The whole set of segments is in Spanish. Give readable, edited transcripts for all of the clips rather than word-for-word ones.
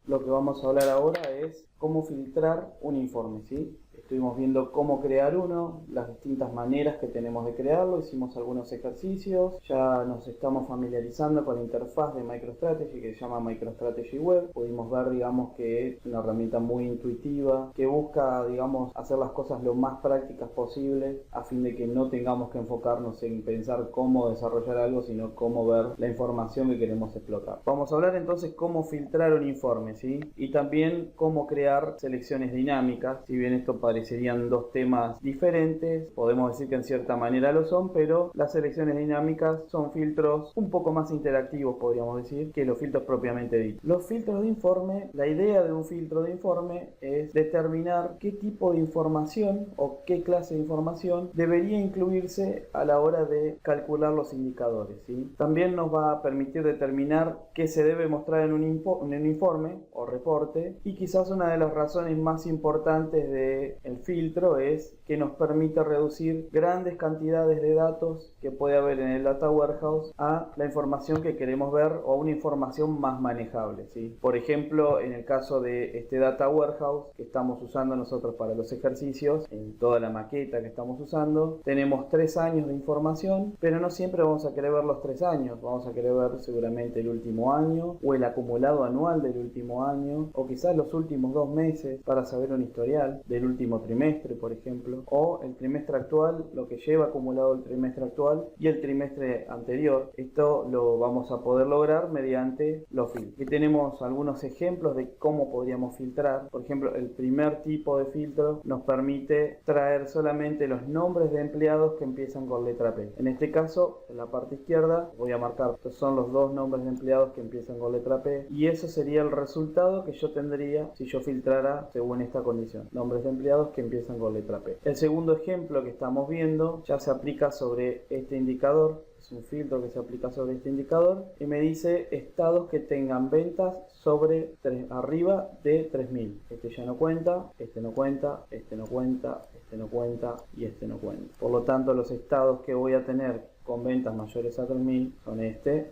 lo que vamos a hablar ahora es cómo filtrar un informe, ¿sí? Estuvimos viendo cómo crear uno, las distintas maneras que tenemos de crearlo, hicimos algunos ejercicios, ya nos estamos familiarizando con la interfaz de MicroStrategy que se llama MicroStrategy Web. Pudimos ver, digamos, que es una herramienta muy intuitiva, que busca, digamos, hacer las cosas lo más prácticas posible a fin de que no tengamos que enfocarnos en pensar cómo desarrollar algo, sino cómo ver la información que queremos explotar. Vamos a hablar entonces cómo filtrar un informe, ¿sí? Y también cómo crear selecciones dinámicas. Si bien esto parecerían dos temas diferentes, podemos decir que en cierta manera lo son, pero las selecciones dinámicas son filtros un poco más interactivos, podríamos decir, que los filtros propiamente dichos. Los filtros de informe, la idea de un filtro de informe es determinar qué tipo de información o qué clase de información debería incluirse a la hora de calcular los indicadores, ¿sí? También nos va a permitir determinar qué se debe mostrar en un informe o reporte, y quizás una de las razones más importantes del filtro es que nos permite reducir grandes cantidades de datos que puede haber en el Data Warehouse a la información que queremos ver o a una información más manejable, ¿sí? Por ejemplo, en el caso de este Data Warehouse que estamos usando nosotros para los ejercicios, en toda la maqueta que estamos usando, tenemos 3 años de información, pero no siempre vamos a querer ver los 3 años, vamos a querer ver seguramente el último año o el acumulado anual del último año, o quizás los últimos 2 meses para saber un historial del último trimestre, por ejemplo, o el trimestre actual, lo que lleva acumulado el trimestre actual y el trimestre anterior. Esto lo vamos a poder lograr mediante los filtros. Aquí tenemos algunos ejemplos de cómo podríamos filtrar. Por ejemplo, el primer tipo de filtro nos permite traer solamente los nombres de empleados que empiezan con letra P. En este caso, en la parte izquierda, voy a marcar, estos son los 2 nombres de empleados que empiezan con letra P, y eso sería el resultado que yo tendría si yo filtrara según esta condición: nombres de empleados que empiezan con letra P. El segundo ejemplo que estamos viendo ya se aplica sobre este indicador, es un filtro que se aplica sobre este indicador, y me dice estados que tengan ventas sobre arriba de 3000. Este ya no cuenta, este no cuenta, este no cuenta, este no cuenta y este no cuenta. Por lo tanto, los estados que voy a tener con ventas mayores a 3000 son este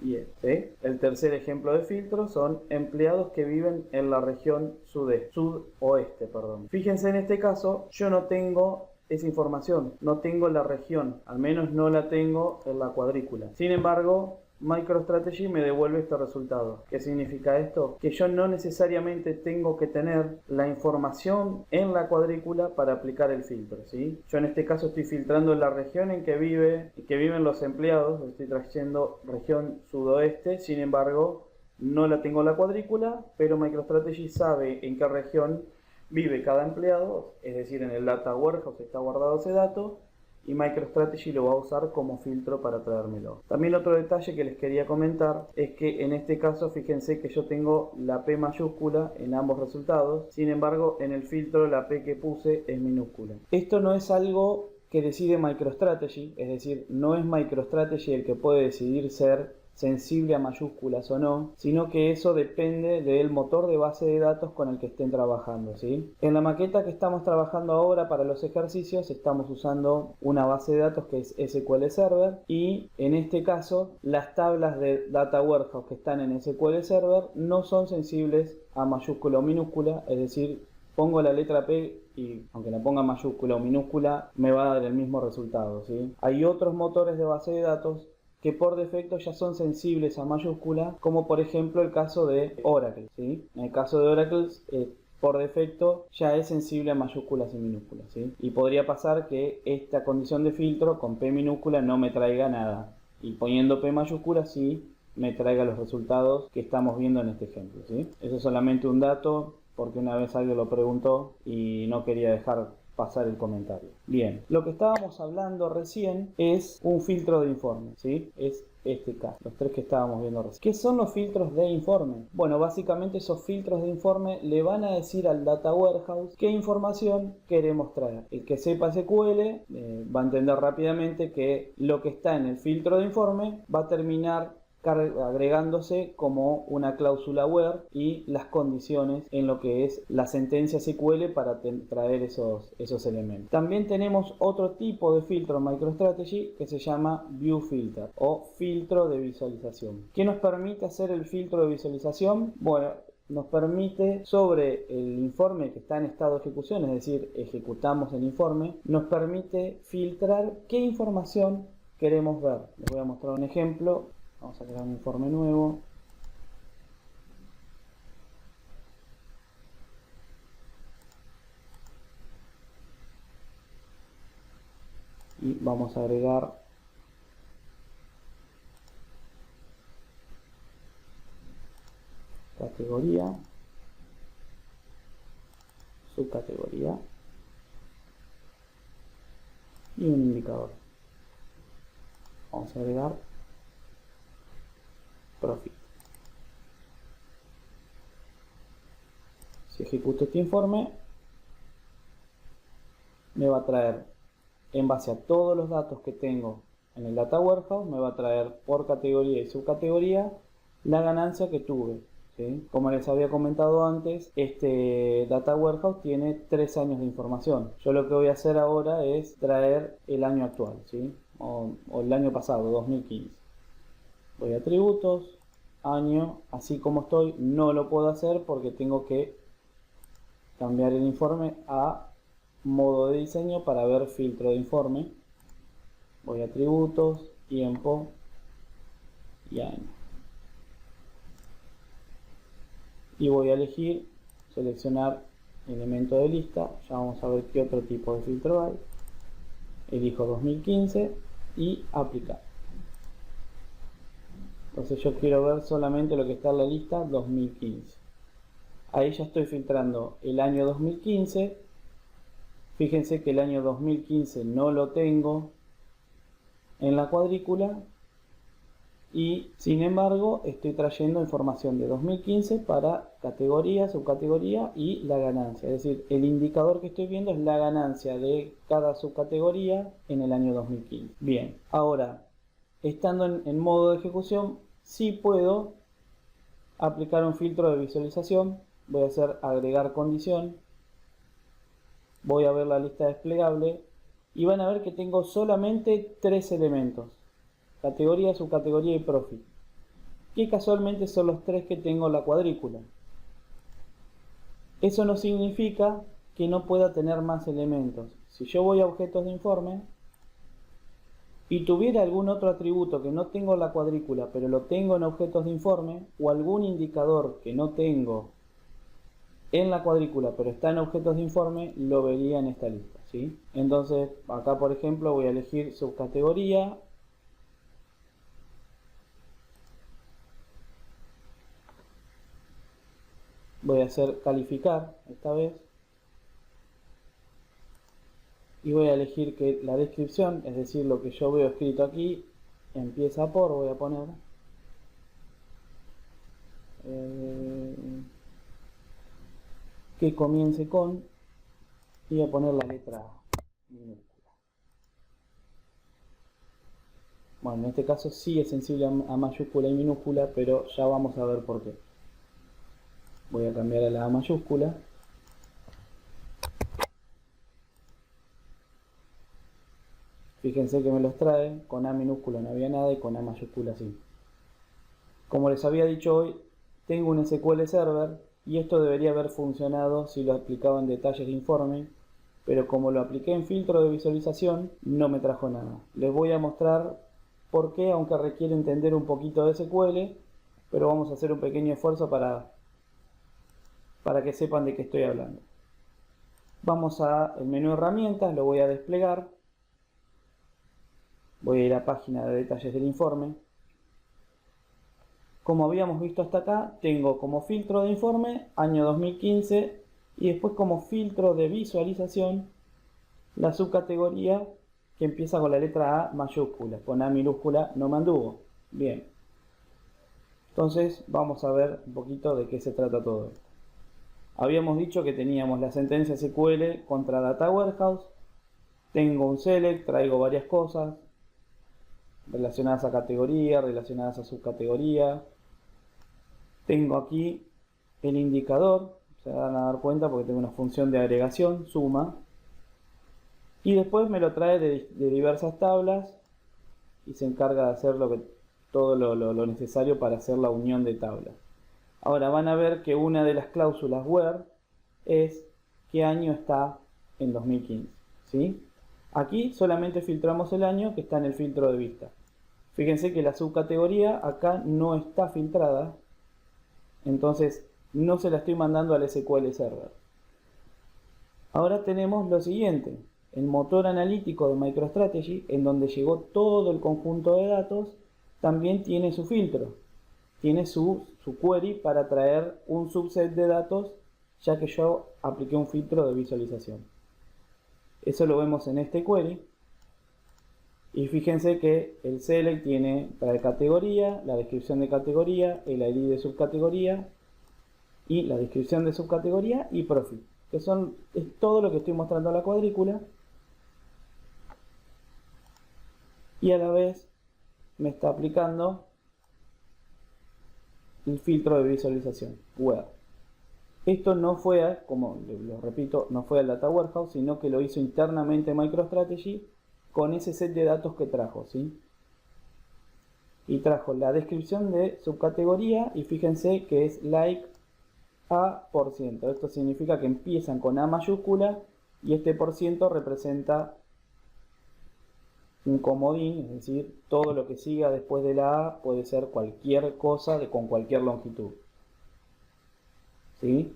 y este. El tercer ejemplo de filtro son empleados que viven en la región sudoeste. Fíjense, en este caso yo no tengo esa información, no tengo la región, al menos no la tengo en la cuadrícula. Sin embargo, MicroStrategy me devuelve este resultado. ¿Qué significa esto? Que yo no necesariamente tengo que tener la información en la cuadrícula para aplicar el filtro, ¿sí? Yo en este caso estoy filtrando la región en que viven los empleados, estoy trayendo región sudoeste, sin embargo no la tengo en la cuadrícula, pero MicroStrategy sabe en qué región vive cada empleado, es decir, en el Data Warehouse está guardado ese dato, y MicroStrategy lo va a usar como filtro para traérmelo. También otro detalle que les quería comentar es que en este caso fíjense que yo tengo la P mayúscula en ambos resultados, sin embargo en el filtro la P que puse es minúscula. Esto no es algo que decide MicroStrategy, es decir, no es MicroStrategy el que puede decidir ser sensible a mayúsculas o no, sino que eso depende del motor de base de datos con el que estén trabajando, ¿sí? En la maqueta que estamos trabajando ahora para los ejercicios estamos usando una base de datos que es SQL Server, y en este caso las tablas de Data Warehouse que están en SQL Server no son sensibles a mayúscula o minúscula, es decir, pongo la letra P y aunque la ponga mayúscula o minúscula me va a dar el mismo resultado, ¿sí? Hay otros motores de base de datos que por defecto ya son sensibles a mayúscula, como por ejemplo el caso de Oracle, ¿sí? En el caso de Oracle, por defecto ya es sensible a mayúsculas y minúsculas, ¿sí? Y podría pasar que esta condición de filtro con P minúscula no me traiga nada, y poniendo P mayúscula sí me traiga los resultados que estamos viendo en este ejemplo, ¿sí? Eso es solamente un dato, porque una vez alguien lo preguntó y no quería dejar pasar el comentario. Bien, lo que estábamos hablando recién es un filtro de informe, ¿sí? Es este caso, los 3 que estábamos viendo recién. ¿Qué son los filtros de informe? Bueno, básicamente esos filtros de informe le van a decir al Data Warehouse qué información queremos traer. El que sepa SQL va a entender rápidamente que lo que está en el filtro de informe va a terminar agregándose como una cláusula where y las condiciones en lo que es la sentencia SQL para traer esos elementos. También tenemos otro tipo de filtro en MicroStrategy que se llama View Filter o filtro de visualización. ¿Qué nos permite hacer el filtro de visualización? Bueno, nos permite, sobre el informe que está en estado de ejecución, es decir, ejecutamos el informe, nos permite filtrar qué información queremos ver. Les voy a mostrar un ejemplo. Vamos a crear un informe nuevo. Y vamos a agregar categoría, subcategoría y un indicador. Vamos a agregar profit. Si ejecuto este informe, me va a traer, en base a todos los datos que tengo en el Data Warehouse, me va a traer por categoría y subcategoría la ganancia que tuve. ¿Sí? Como les había comentado antes, este Data Warehouse tiene 3 años de información. Yo lo que voy a hacer ahora es traer el año actual, ¿sí? o el año pasado, 2015. Voy a atributos, año, así como estoy, no lo puedo hacer porque tengo que cambiar el informe a modo de diseño para ver filtro de informe. Voy a atributos, tiempo y año. Y voy a elegir, seleccionar elemento de lista. Ya vamos a ver qué otro tipo de filtro hay. Elijo 2015 y aplicar. Entonces yo quiero ver solamente lo que está en la lista 2015. Ahí ya estoy filtrando el año 2015. Fíjense que el año 2015 no lo tengo en la cuadrícula. Y sin embargo estoy trayendo información de 2015 para categoría, subcategoría y la ganancia. Es decir, el indicador que estoy viendo es la ganancia de cada subcategoría en el año 2015. Bien, ahora, estando en modo de ejecución, sí puedo aplicar un filtro de visualización. Voy a hacer agregar condición. Voy a ver la lista desplegable y van a ver que tengo solamente 3 elementos: categoría, subcategoría y profit, que casualmente son los 3 que tengo en la cuadrícula. Eso no significa que no pueda tener más elementos. Si yo voy a objetos de informe y tuviera algún otro atributo que no tengo en la cuadrícula, pero lo tengo en objetos de informe, o algún indicador que no tengo en la cuadrícula, pero está en objetos de informe, lo vería en esta lista, ¿sí? Entonces, acá por ejemplo voy a elegir subcategoría. Voy a hacer calificar esta vez. Y voy a elegir que la descripción, es decir, lo que yo veo escrito aquí, empieza por, voy a poner que comience con, y voy a poner la letra minúscula. Bueno, en este caso sí es sensible a mayúscula y minúscula, pero ya vamos a ver por qué. Voy a cambiar a la A mayúscula. Fíjense que me los trae, con A minúscula no había nada y con A mayúscula sí. Como les había dicho hoy, tengo un SQL Server y esto debería haber funcionado si lo aplicaba en detalles de informe, pero como lo apliqué en filtro de visualización, no me trajo nada. Les voy a mostrar por qué, aunque requiere entender un poquito de SQL, pero vamos a hacer un pequeño esfuerzo para que sepan de qué estoy hablando. Vamos al menú herramientas, lo voy a desplegar. Voy a ir a página de detalles del informe. Como habíamos visto hasta acá, tengo como filtro de informe año 2015 y después como filtro de visualización la subcategoría que empieza con la letra A mayúscula. Con A minúscula no me anduvo. Bien. Entonces vamos a ver un poquito de qué se trata todo esto. Habíamos dicho que teníamos la sentencia SQL contra Data Warehouse. Tengo un select, traigo varias cosas relacionadas a categoría, relacionadas a subcategoría. Tengo aquí el indicador, se van a dar cuenta porque tengo una función de agregación, suma. Y después me lo trae de diversas tablas y se encarga de hacer todo lo necesario para hacer la unión de tablas. Ahora van a ver que una de las cláusulas where es qué año está en 2015, ¿sí? Aquí solamente filtramos el año que está en el filtro de vista. Fíjense que la subcategoría acá no está filtrada, entonces no se la estoy mandando al SQL Server. Ahora tenemos lo siguiente, el motor analítico de MicroStrategy, en donde llegó todo el conjunto de datos, también tiene su filtro, tiene su query para traer un subset de datos, ya que yo apliqué un filtro de visualización. Eso lo vemos en este query. Y fíjense que el select trae categoría, la descripción de categoría, el ID de subcategoría y la descripción de subcategoría y profit, que es todo lo que estoy mostrando a la cuadrícula, y a la vez me está aplicando el filtro de visualización web. Esto no fue, como lo repito, no fue al Data Warehouse, sino que lo hizo internamente MicroStrategy con ese set de datos que trajo, ¿sí? Y trajo la descripción de subcategoría y fíjense que es like A%. Esto significa que empiezan con A mayúscula y este por ciento representa un comodín, es decir, todo lo que siga después de la A puede ser cualquier cosa con cualquier longitud. ¿Sí?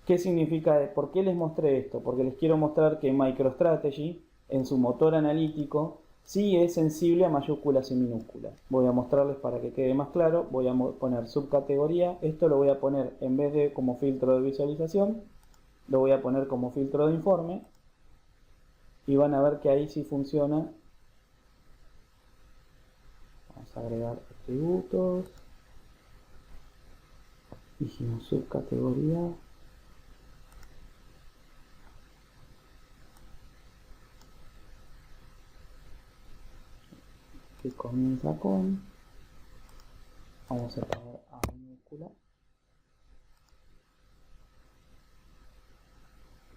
¿Qué significa? ¿Por qué les mostré esto? Porque les quiero mostrar que MicroStrategy, en su motor analítico, sí es sensible a mayúsculas y minúsculas. Voy a mostrarles para que quede más claro. Voy a poner subcategoría. Esto lo voy a poner en vez de como filtro de visualización, lo voy a poner como filtro de informe. Y van a ver que ahí sí funciona. Vamos a agregar atributos. Dijimos subcategoría. Que comienza con, vamos a poner A minúscula,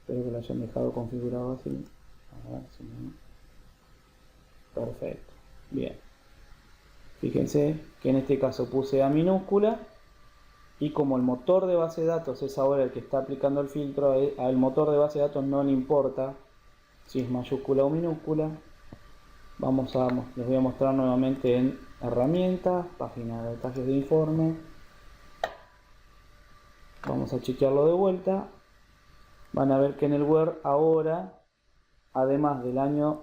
espero que lo hayan dejado configurado así, a ver si no. Perfecto, bien, fíjense que en este caso puse A minúscula y como el motor de base de datos es ahora el que está aplicando el filtro, al motor de base de datos no le importa si es mayúscula o minúscula. Les voy a mostrar nuevamente en herramientas, página de detalles de informe. Vamos a chequearlo de vuelta. Van a ver que en el where ahora, además del año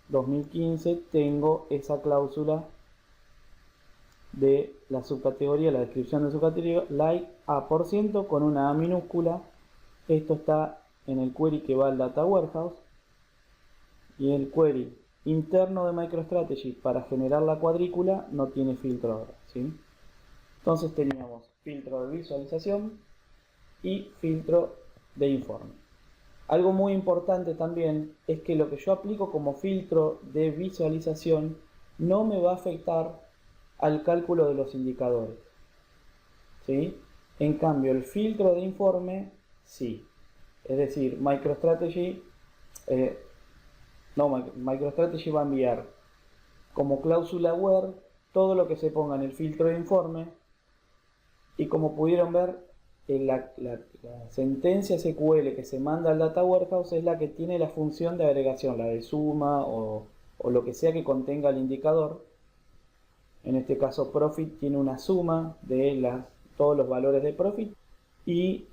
2015, tengo esa cláusula de la subcategoría, la descripción de subcategoría, like A% con una A minúscula. Esto está en el query que va al Data Warehouse. Y el query interno de MicroStrategy para generar la cuadrícula no tiene filtro ahora, ¿sí? Entonces teníamos filtro de visualización y filtro de informe. Algo muy importante también es que lo que yo aplico como filtro de visualización no me va a afectar al cálculo de los indicadores, ¿sí? En cambio el filtro de informe sí. Es decir, MicroStrategy MicroStrategy va a enviar como cláusula where todo lo que se ponga en el filtro de informe, y como pudieron ver, la sentencia SQL que se manda al Data Warehouse es la que tiene la función de agregación, la de suma o lo que sea que contenga el indicador. En este caso profit tiene una suma de todos los valores de profit, y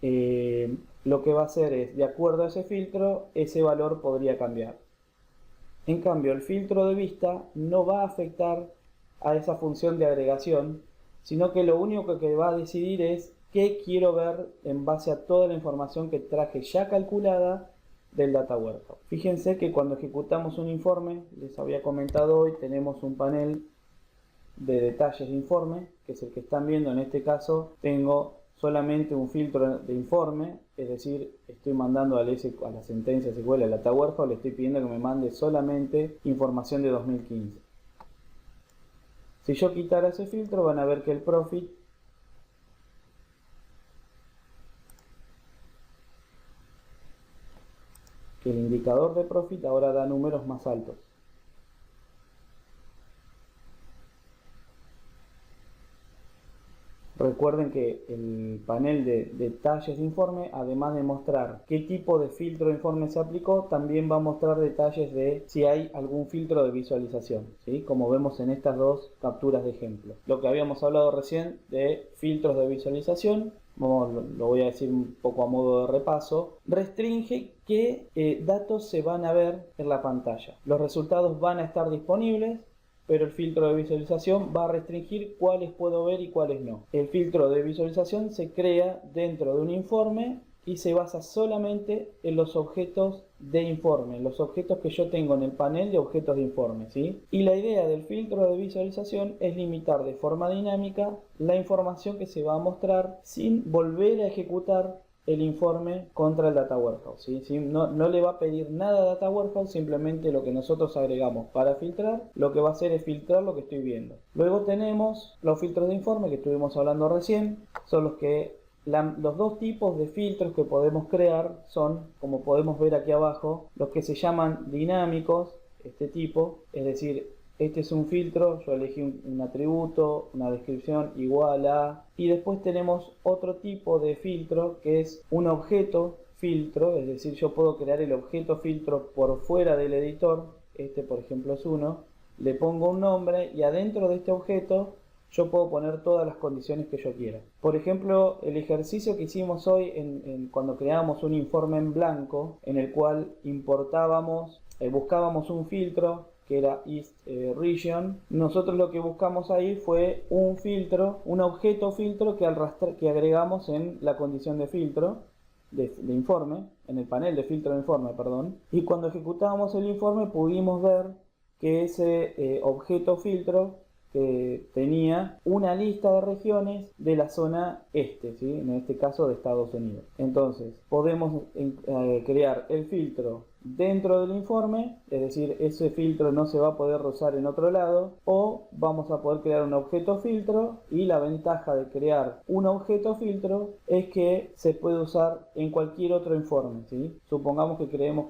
lo que va a hacer es, de acuerdo a ese filtro, ese valor podría cambiar. En cambio, el filtro de vista no va a afectar a esa función de agregación, sino que lo único que va a decidir es qué quiero ver en base a toda la información que traje ya calculada del Data Warehouse. Fíjense que cuando ejecutamos un informe, les había comentado hoy, tenemos un panel de detalles de informe, que es el que están viendo. En este caso tengo solamente un filtro de informe, es decir, estoy mandando a la sentencia SQL, al Data Warehouse, le estoy pidiendo que me mande solamente información de 2015. Si yo quitara ese filtro, van a ver que el profit que el indicador de profit ahora da números más altos. Recuerden que el panel de detalles de informe, además de mostrar qué tipo de filtro de informe se aplicó, también va a mostrar detalles de si hay algún filtro de visualización, ¿sí? Como vemos en estas dos capturas de ejemplo. Lo que habíamos hablado recién de filtros de visualización, lo voy a decir un poco a modo de repaso, restringe qué datos se van a ver en la pantalla. Los resultados van a estar disponibles, pero el filtro de visualización va a restringir cuáles puedo ver y cuáles no. El filtro de visualización se crea dentro de un informe y se basa solamente en los objetos de informe, los objetos que yo tengo en el panel de objetos de informe, ¿sí? Y la idea del filtro de visualización es limitar de forma dinámica la información que se va a mostrar sin volver a ejecutar el informe contra el Data Warehouse, ¿sí? No le va a pedir nada a Data Warehouse, simplemente lo que nosotros agregamos para filtrar, lo que va a hacer es filtrar lo que estoy viendo. Luego tenemos los filtros de informe que estuvimos hablando recién, son los que los dos tipos de filtros que podemos crear son, como podemos ver aquí abajo, los que se llaman dinámicos, este tipo, es decir, este es un filtro, yo elegí un atributo, una descripción igual a, y después tenemos otro tipo de filtro que es un objeto filtro, es decir, yo puedo crear el objeto filtro por fuera del editor, este por ejemplo es uno, le pongo un nombre y adentro de este objeto yo puedo poner todas las condiciones que yo quiera. Por ejemplo, el ejercicio que hicimos hoy cuando creábamos un informe en blanco, en el cual importábamos, buscábamos un filtro que era East Region, nosotros lo que buscamos ahí fue un filtro, un objeto filtro que agregamos en la condición de filtro, de informe, en el panel de filtro de informe, perdón, y cuando ejecutábamos el informe pudimos ver que ese objeto filtro tenía una lista de regiones de la zona este, ¿sí? En este caso de Estados Unidos. Entonces, podemos crear el filtro dentro del informe, es decir, ese filtro no se va a poder usar en otro lado, o vamos a poder crear un objeto filtro, y la ventaja de crear un objeto filtro es que se puede usar en cualquier otro informe, ¿sí? Supongamos que queremos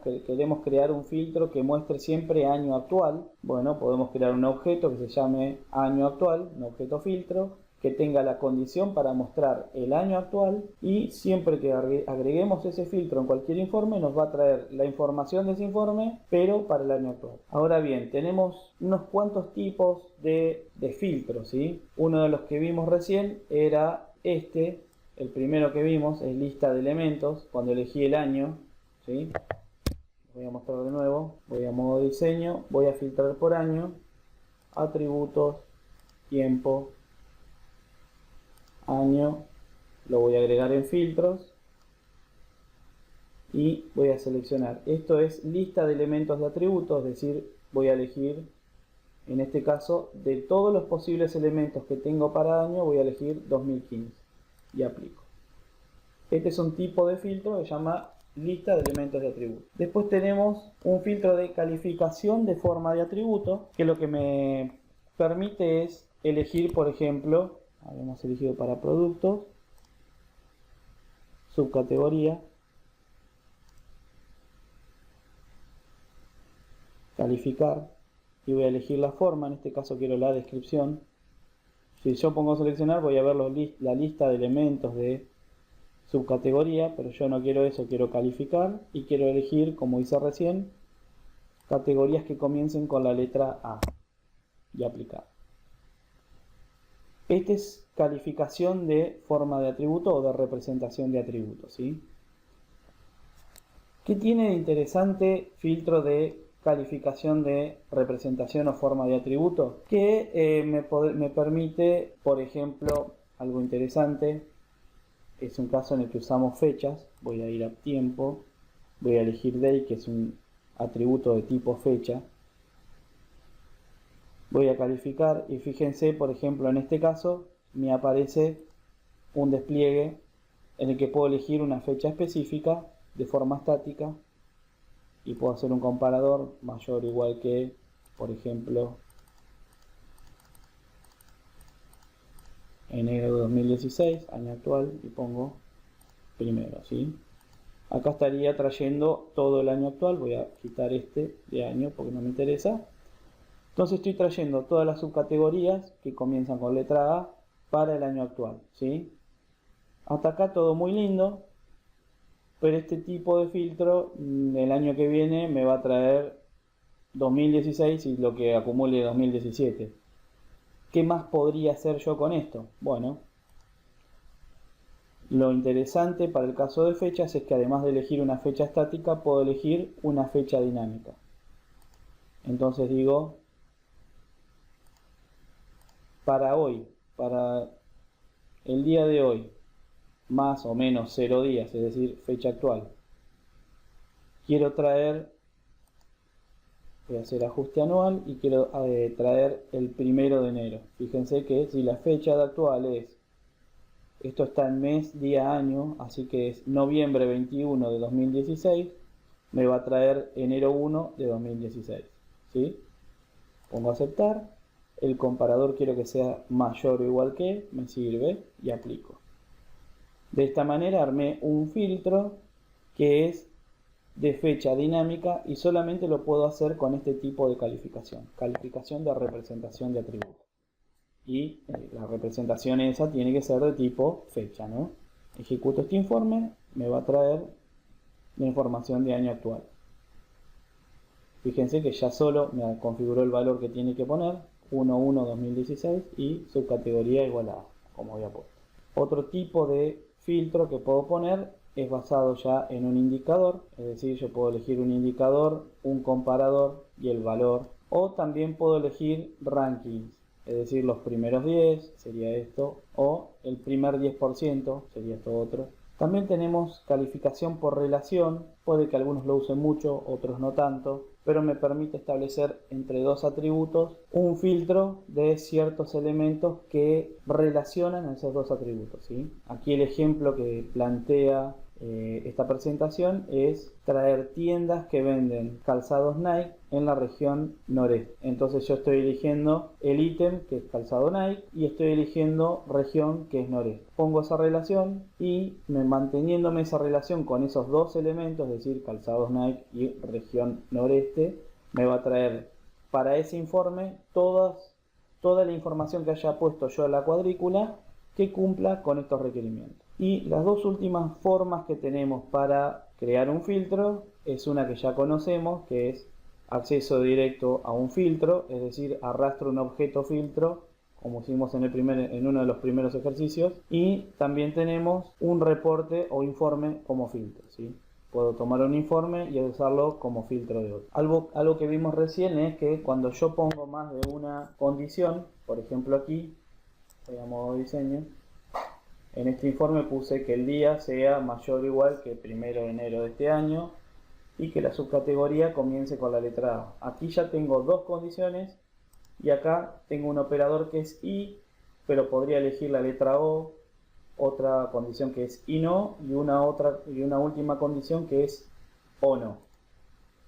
crear un filtro que muestre siempre año actual. Bueno, podemos crear un objeto que se llame año actual, un objeto filtro, que tenga la condición para mostrar el año actual, y siempre que agreguemos ese filtro en cualquier informe nos va a traer la información de ese informe, pero para el año actual. Ahora bien, tenemos unos cuantos tipos de filtros, ¿sí? Uno de los que vimos recién era este, el primero que vimos es lista de elementos, cuando elegí el año, ¿sí? Voy a mostrar de nuevo, voy a modo diseño, voy a filtrar por año, atributos, tiempo, año, lo voy a agregar en filtros y voy a seleccionar. Esto es lista de elementos de atributos, es decir, voy a elegir, en este caso, de todos los posibles elementos que tengo para año, voy a elegir 2015 y aplico. Este es un tipo de filtro que se llama lista de elementos de atributos. Después tenemos un filtro de calificación de forma de atributo, que lo que me permite es elegir, por ejemplo, habíamos elegido para productos, subcategoría, calificar, y voy a elegir la forma, en este caso quiero la descripción. Si yo pongo seleccionar voy a ver la lista de elementos de subcategoría, pero yo no quiero eso, quiero calificar y quiero elegir, como hice recién, categorías que comiencen con la letra A y aplicar. Esta es calificación de forma de atributo o de representación de atributos, ¿sí? ¿Qué tiene de interesante filtro de calificación de representación o forma de atributo? Que me permite, por ejemplo, algo interesante, es un caso en el que usamos fechas. Voy a ir a tiempo, voy a elegir day, que es un atributo de tipo fecha. Voy a calificar y fíjense, por ejemplo, en este caso me aparece un despliegue en el que puedo elegir una fecha específica de forma estática y puedo hacer un comparador mayor o igual que, por ejemplo, enero de 2016, año actual, y pongo primero, ¿sí? Acá estaría trayendo todo el año actual. Voy a quitar este de año porque no me interesa. Entonces estoy trayendo todas las subcategorías que comienzan con letra A para el año actual, ¿sí? Hasta acá todo muy lindo, pero este tipo de filtro el año que viene me va a traer 2016 y lo que acumule 2017. ¿Qué más podría hacer yo con esto? Bueno, lo interesante para el caso de fechas es que además de elegir una fecha estática, puedo elegir una fecha dinámica. Entonces digo, para hoy, para el día de hoy, más o menos 0 días, es decir, fecha actual, quiero traer, voy a hacer ajuste anual y quiero traer el 1 de enero. Fíjense que si la fecha de actual es, esto está en mes, día, año, así que es noviembre 21 de 2016, me va a traer enero 1 de 2016, ¿sí? Pongo aceptar, el comparador quiero que sea mayor o igual que, me sirve y aplico. De esta manera armé un filtro que es de fecha dinámica y solamente lo puedo hacer con este tipo de calificación de representación de atributos. Y la representación esa tiene que ser de tipo fecha, ¿no? Ejecuto este informe, me va a traer la información de año actual. Fíjense que ya solo me configuró el valor que tiene que poner, 1.1.2016 y subcategoría igual a, como había puesto. Otro tipo de filtro que puedo poner es basado ya en un indicador, es decir, yo puedo elegir un indicador, un comparador y el valor, o también puedo elegir rankings, es decir, los primeros 10 sería esto, o el primer 10% sería esto otro. También tenemos calificación por relación, puede que algunos lo usen mucho, otros no tanto, pero me permite establecer entre dos atributos un filtro de ciertos elementos que relacionan esos dos atributos, ¿sí? Aquí el ejemplo que plantea esta presentación es traer tiendas que venden calzados Nike en la región noreste. Entonces yo estoy eligiendo el ítem que es calzado Nike y estoy eligiendo región que es noreste. Pongo esa relación y manteniéndome esa relación con esos dos elementos, es decir, calzados Nike y región noreste, me va a traer para ese informe toda la información que haya puesto yo en la cuadrícula que cumpla con estos requerimientos. Y las dos últimas formas que tenemos para crear un filtro es una que ya conocemos, que es acceso directo a un filtro, es decir, arrastro un objeto filtro, como hicimos en uno de los primeros ejercicios, y también tenemos un reporte o informe como filtro, ¿sí? Puedo tomar un informe y usarlo como filtro de otro. Algo que vimos recién es que cuando yo pongo más de una condición, por ejemplo aquí, voy a modo diseño, en este informe puse que el día sea mayor o igual que el 1 de enero de este año y que la subcategoría comience con la letra A. Aquí ya tengo dos condiciones y acá tengo un operador que es y, pero podría elegir la letra O, otra condición que es y no y una última condición que es o no.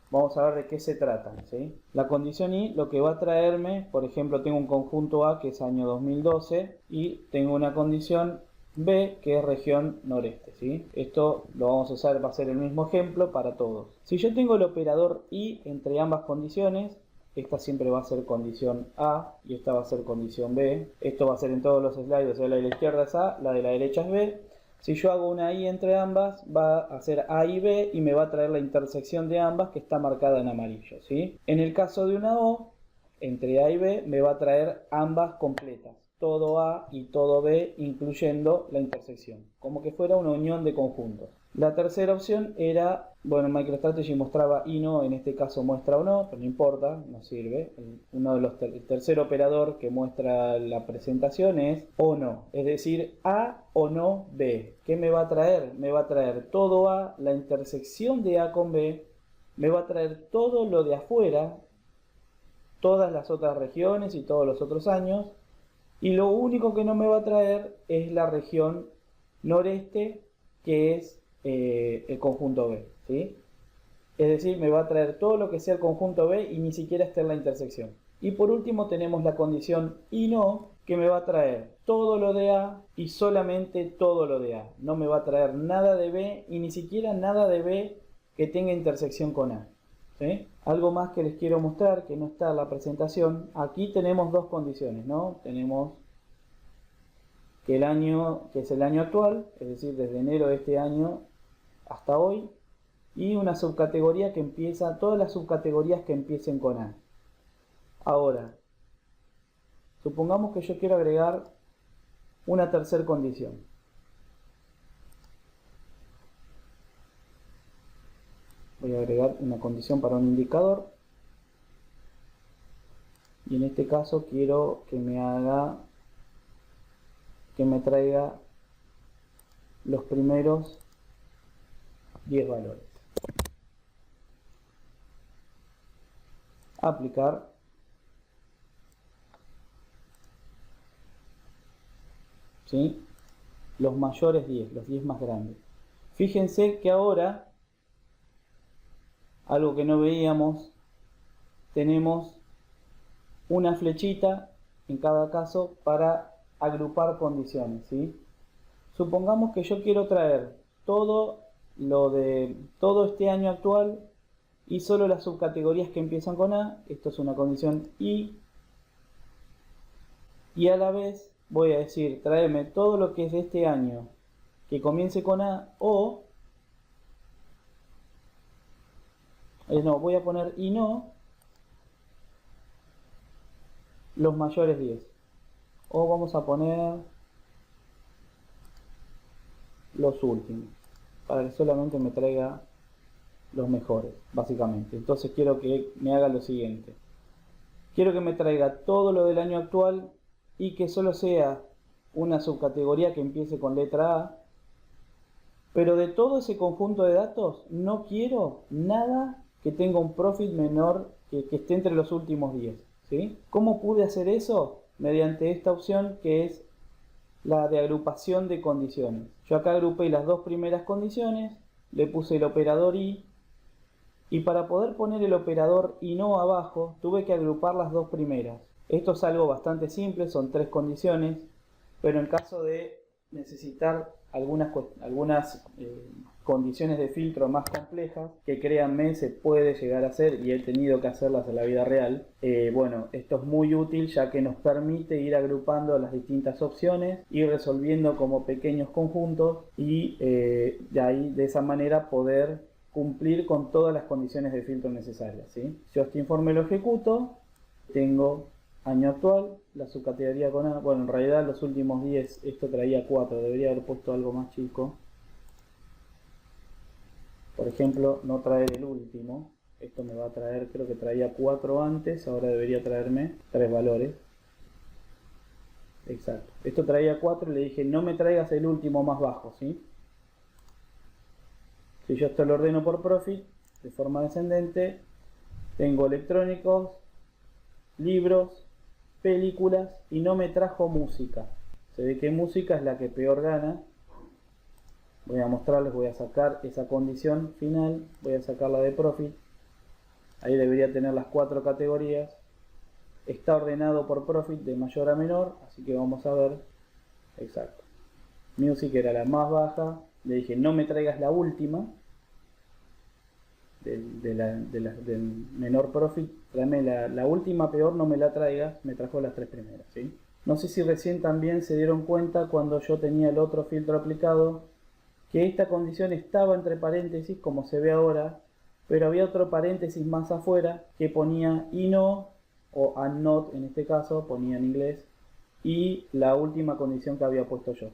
Vamos a ver de qué se trata, ¿sí? La condición y lo que va a traerme, por ejemplo, tengo un conjunto A que es año 2012 y tengo una condición B que es región noreste, ¿sí? Esto lo vamos a usar, va a ser el mismo ejemplo para todos. Si yo tengo el operador y entre ambas condiciones, esta siempre va a ser condición A y esta va a ser condición B. Esto va a ser en todos los slides, o sea, la de la izquierda es A, la de la derecha es B. Si yo hago una I entre ambas, va a ser A y B y me va a traer la intersección de ambas que está marcada en amarillo, ¿sí? En el caso de una O, entre A y B, me va a traer ambas completas. Todo A y todo B, incluyendo la intersección. Como que fuera una unión de conjuntos. La tercera opción era, bueno, MicroStrategy mostraba y no, en este caso muestra o no, pero no importa, no sirve. El tercer operador que muestra la presentación es o no, es decir, A o no B. ¿Qué me va a traer? Me va a traer todo A, la intersección de A con B, me va a traer todo lo de afuera, todas las otras regiones y todos los otros años, y lo único que no me va a traer es la región noreste, que es el conjunto B, ¿sí? Es decir, me va a traer todo lo que sea el conjunto B y ni siquiera está en la intersección. Y por último tenemos la condición y no, que me va a traer todo lo de A y solamente todo lo de A. No me va a traer nada de B y ni siquiera nada de B que tenga intersección con A, ¿sí? Algo más que les quiero mostrar, que no está en la presentación. Aquí tenemos dos condiciones, ¿no? Tenemos que el año, que es el año actual, es decir, desde enero de este año hasta hoy, y una subcategoría que empieza, todas las subcategorías que empiecen con A. Ahora, supongamos que yo quiero agregar una tercera condición. Voy a agregar una condición para un indicador. Y en este caso quiero que me traiga los primeros 10 valores. Aplicar. ¿Sí? Los mayores 10, los 10 más grandes. Fíjense que ahora, algo que no veíamos, tenemos una flechita en cada caso para agrupar condiciones, ¿sí? Supongamos que yo quiero traer todo este año actual y solo las subcategorías que empiezan con A. Esto es una condición y a la vez voy a decir, tráeme todo lo que es de este año que comience con A, o no, voy a poner y no los mayores 10, o vamos a poner los últimos para que solamente me traiga los mejores, básicamente. Entonces quiero que me haga lo siguiente: quiero que me traiga todo lo del año actual y que solo sea una subcategoría que empiece con letra A, pero de todo ese conjunto de datos no quiero nada que tenga un profit menor que esté entre los últimos 10, ¿sí? ¿Cómo pude hacer eso? Mediante esta opción que es la de agrupación de condiciones. Yo acá agrupé las dos primeras condiciones, le puse el operador y para poder poner el operador y no abajo tuve que agrupar las dos primeras. Esto es algo bastante simple, son 3 condiciones, pero en caso de necesitar algunas condiciones de filtro más complejas, que créanme se puede llegar a hacer y he tenido que hacerlas en la vida real, bueno, esto es muy útil ya que nos permite ir agrupando las distintas opciones, ir resolviendo como pequeños conjuntos y de esa manera poder cumplir con todas las condiciones de filtro necesarias, ¿sí? Yo este informe lo ejecuto, tengo año actual, la subcategoría con A, bueno, en realidad los últimos 10, esto traía 4, debería haber puesto algo más chico. Por ejemplo, no traer el último, esto me va a traer, creo que traía 4 antes, ahora debería traerme 3 valores. Exacto, esto traía 4 y le dije no me traigas el último más bajo, ¿sí? Si yo esto lo ordeno por profit, de forma descendente, tengo electrónicos, libros, películas y no me trajo música. Se ve que música es la que peor gana. Voy a mostrarles, voy a sacar esa condición final, voy a sacarla de profit. Ahí debería tener las 4 categorías. Está ordenado por profit de mayor a menor, así que vamos a ver. Exacto. Music era la más baja. Le dije no me traigas la última del menor profit, tráeme la última peor, no me la traigas, me trajo las 3 primeras, ¿sí? No sé si recién también se dieron cuenta cuando yo tenía el otro filtro aplicado que esta condición estaba entre paréntesis como se ve ahora, pero había otro paréntesis más afuera que ponía y no, o and not en este caso, ponía en inglés, y la última condición que había puesto yo.